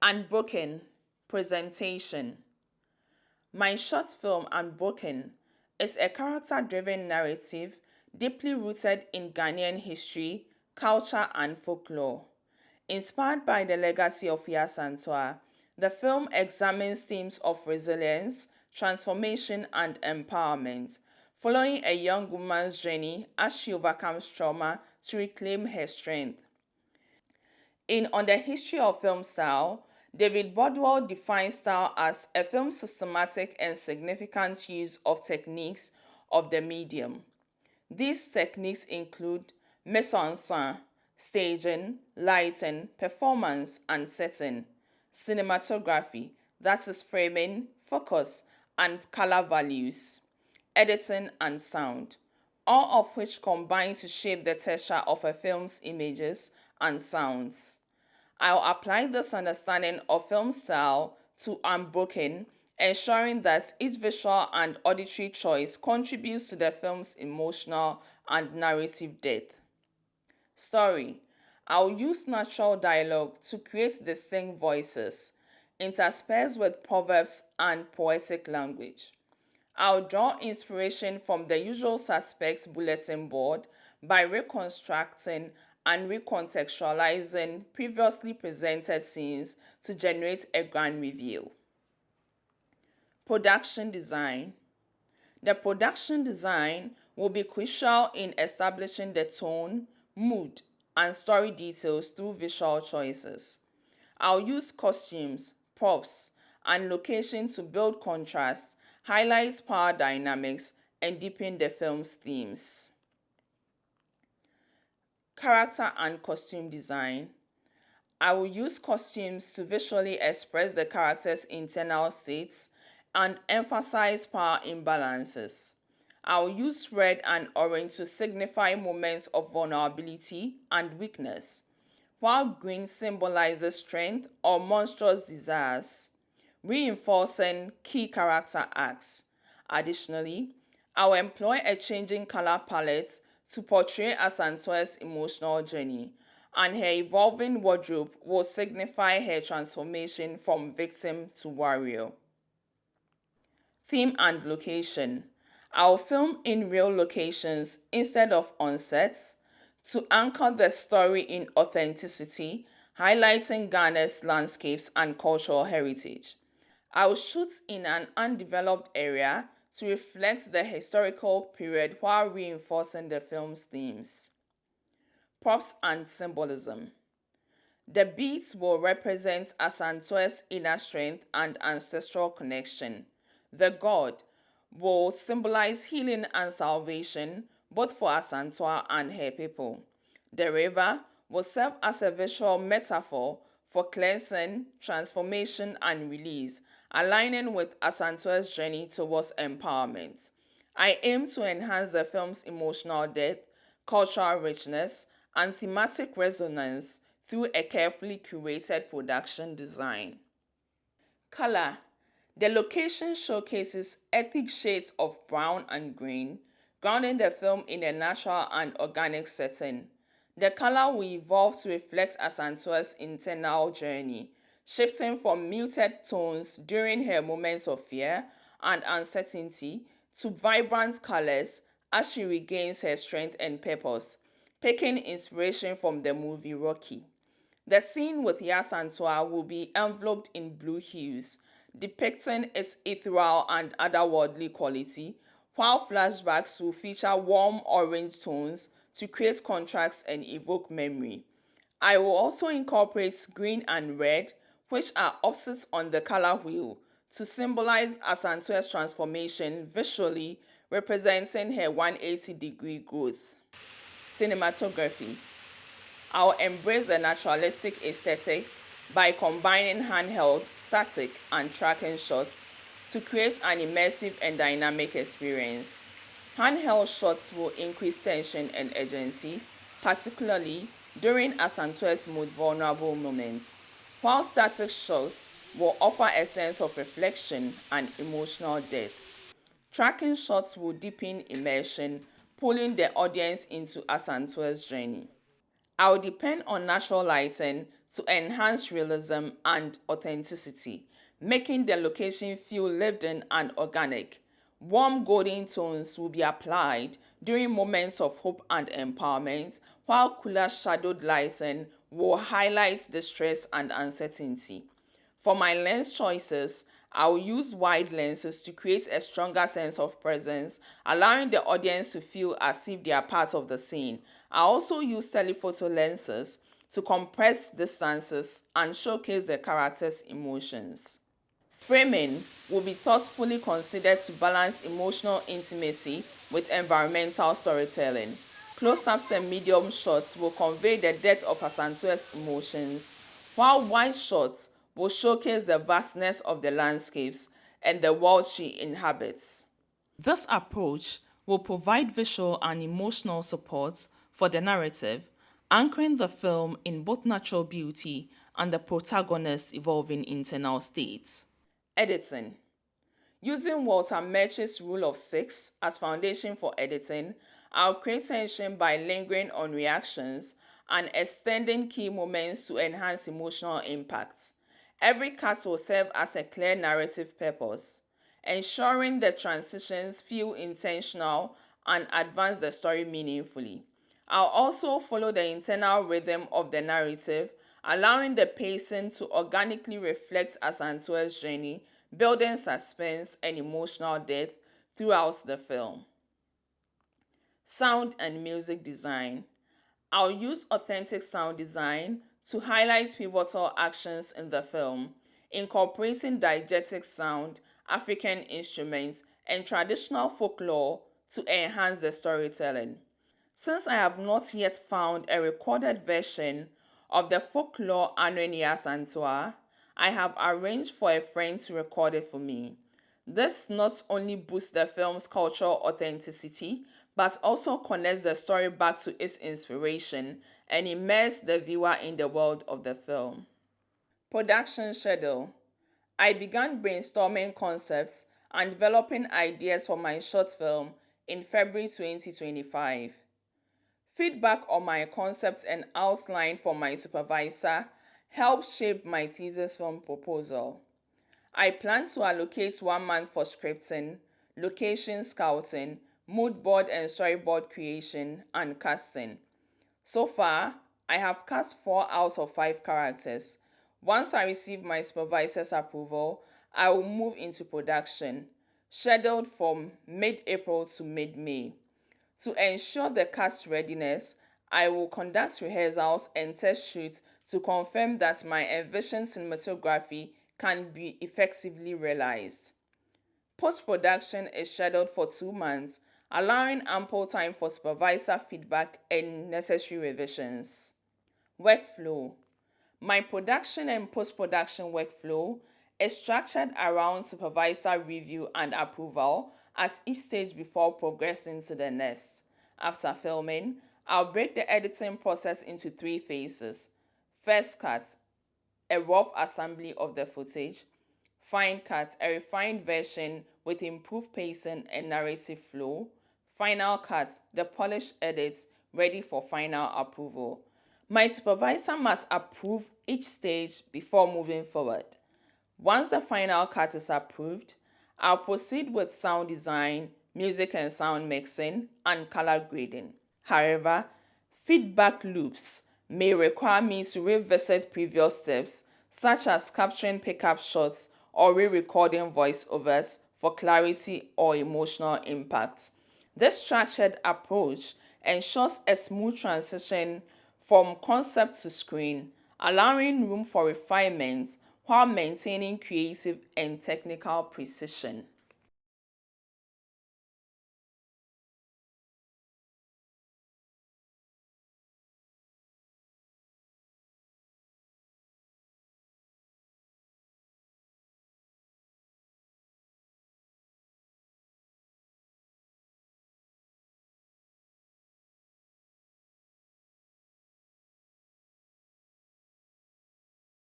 Unbroken presentation. My short film Unbroken is a character-driven narrative deeply rooted in Ghanaian history, culture, and folklore. Inspired by the legacy of Yaa Asantewaa, the film examines themes of resilience, transformation, and empowerment, following a young woman's journey as she overcomes trauma to reclaim her strength. On the history of film style, David Bodwell defines style as a film's systematic and significant use of techniques of the medium. These techniques include mise-en-scène, staging, lighting, performance, and setting, cinematography, that is framing, focus, and color values, editing, and sound, all of which combine to shape the texture of a film's images and sounds. I'll apply this understanding of film style to Unbroken, ensuring that each visual and auditory choice contributes to the film's emotional and narrative depth. Story. I'll use natural dialogue to create distinct voices, interspersed with proverbs and poetic language. I'll draw inspiration from the usual suspects bulletin board by reconstructing and recontextualizing previously presented scenes to generate a grand reveal. Production design. The production design will be crucial in establishing the tone, mood, and story details through visual choices. I'll use costumes, props, and location to build contrast, highlight power dynamics, and deepen the film's themes. Character and costume design. I will use costumes to visually express the character's internal states and emphasize power imbalances. I will use red and orange to signify moments of vulnerability and weakness, while green symbolizes strength or monstrous desires, reinforcing key character arcs. Additionally, I will employ a changing color palette to portray Asantewa's emotional journey, and her evolving wardrobe will signify her transformation from victim to warrior. Theme and location. I'll film in real locations instead of on sets to anchor the story in authenticity, highlighting Ghana's landscapes and cultural heritage. I'll shoot in an undeveloped area to reflect the historical period while reinforcing the film's themes. Props and symbolism. The beads will represent Asantewa's inner strength and ancestral connection. The god will symbolize healing and salvation both for Asantewaa and her people. The river will serve as a visual metaphor for cleansing, transformation, and release, aligning with Asantewa's journey towards empowerment. I aim to enhance the film's emotional depth, cultural richness, and thematic resonance through a carefully curated production design. Color. The location showcases ethnic shades of brown and green, grounding the film in a natural and organic setting. The color will evolve to reflect Asantewa's internal journey, shifting from muted tones during her moments of fear and uncertainty to vibrant colors as she regains her strength and purpose, taking inspiration from the movie Rocky. The scene with Yaa Asantewaa will be enveloped in blue hues, depicting its ethereal and otherworldly quality, while flashbacks will feature warm orange tones to create contrast and evoke memory. I will also incorporate green and red, which are opposites on the color wheel, to symbolize Asantewa's transformation visually, representing her 180-degree growth. Cinematography. I'll embrace the naturalistic aesthetic by combining handheld, static, and tracking shots to create an immersive and dynamic experience. Handheld shots will increase tension and urgency, particularly during Asantewa's most vulnerable moments, while static shots will offer a sense of reflection and emotional depth. Tracking shots will deepen immersion, pulling the audience into Asantewa's journey. I'll depend on natural lighting to enhance realism and authenticity, making the location feel lived in and organic. Warm golden tones will be applied during moments of hope and empowerment, while cooler shadowed lighting will highlight distress and uncertainty. For my lens choices, I will use wide lenses to create a stronger sense of presence, allowing the audience to feel as if they are part of the scene. I also use telephoto lenses to compress distances and showcase the character's emotions. Framing will be thoughtfully considered to balance emotional intimacy with environmental storytelling. Close-ups and medium shots will convey the depth of Asantewa's emotions, while wide shots will showcase the vastness of the landscapes and the world she inhabits. This approach will provide visual and emotional support for the narrative, anchoring the film in both natural beauty and the protagonist's evolving internal states. Editing. Using Walter Murch's rule of 6 as foundation for editing, I'll create tension by lingering on reactions and extending key moments to enhance emotional impact. Every cut will serve as a clear narrative purpose, ensuring the transitions feel intentional and advance the story meaningfully. I'll also follow the internal rhythm of the narrative, allowing the pacing to organically reflect Asantewa's journey, building suspense and emotional depth throughout the film. Sound and music design. I'll use authentic sound design to highlight pivotal actions in the film, incorporating diegetic sound, African instruments, and traditional folklore to enhance the storytelling. Since I have not yet found a recorded version of the folklore annual Yaa Asantewaa, I have arranged for a friend to record it for me. This not only boosts the film's cultural authenticity, but also connects the story back to its inspiration and immerses the viewer in the world of the film. Production schedule. I began brainstorming concepts and developing ideas for my short film in February 2025. Feedback on my concept and outline from my supervisor helped shape my thesis film proposal. I plan to allocate 1 month for scripting, location scouting, mood board and storyboard creation, and casting. So far, I have cast 4 out of 5 characters. Once I receive my supervisor's approval, I will move into production, scheduled from mid-April to mid-May. To ensure the cast readiness, I will conduct rehearsals and test shoots to confirm that my envisioned cinematography can be effectively realized. Post-production is scheduled for 2 months, allowing ample time for supervisor feedback and necessary revisions. Workflow. My production and post-production workflow is structured around supervisor review and approval at each stage before progressing to the next. After filming, I'll break the editing process into 3 phases. First cut, a rough assembly of the footage. Fine cut, a refined version with improved pacing and narrative flow. Final cut, the polished edits ready for final approval. My supervisor must approve each stage before moving forward. Once the final cut is approved, I'll proceed with sound design, music and sound mixing, and color grading. However, feedback loops may require me to revisit previous steps, such as capturing pickup shots or re-recording voiceovers for clarity or emotional impact. This structured approach ensures a smooth transition from concept to screen, allowing room for refinement while maintaining creative and technical precision.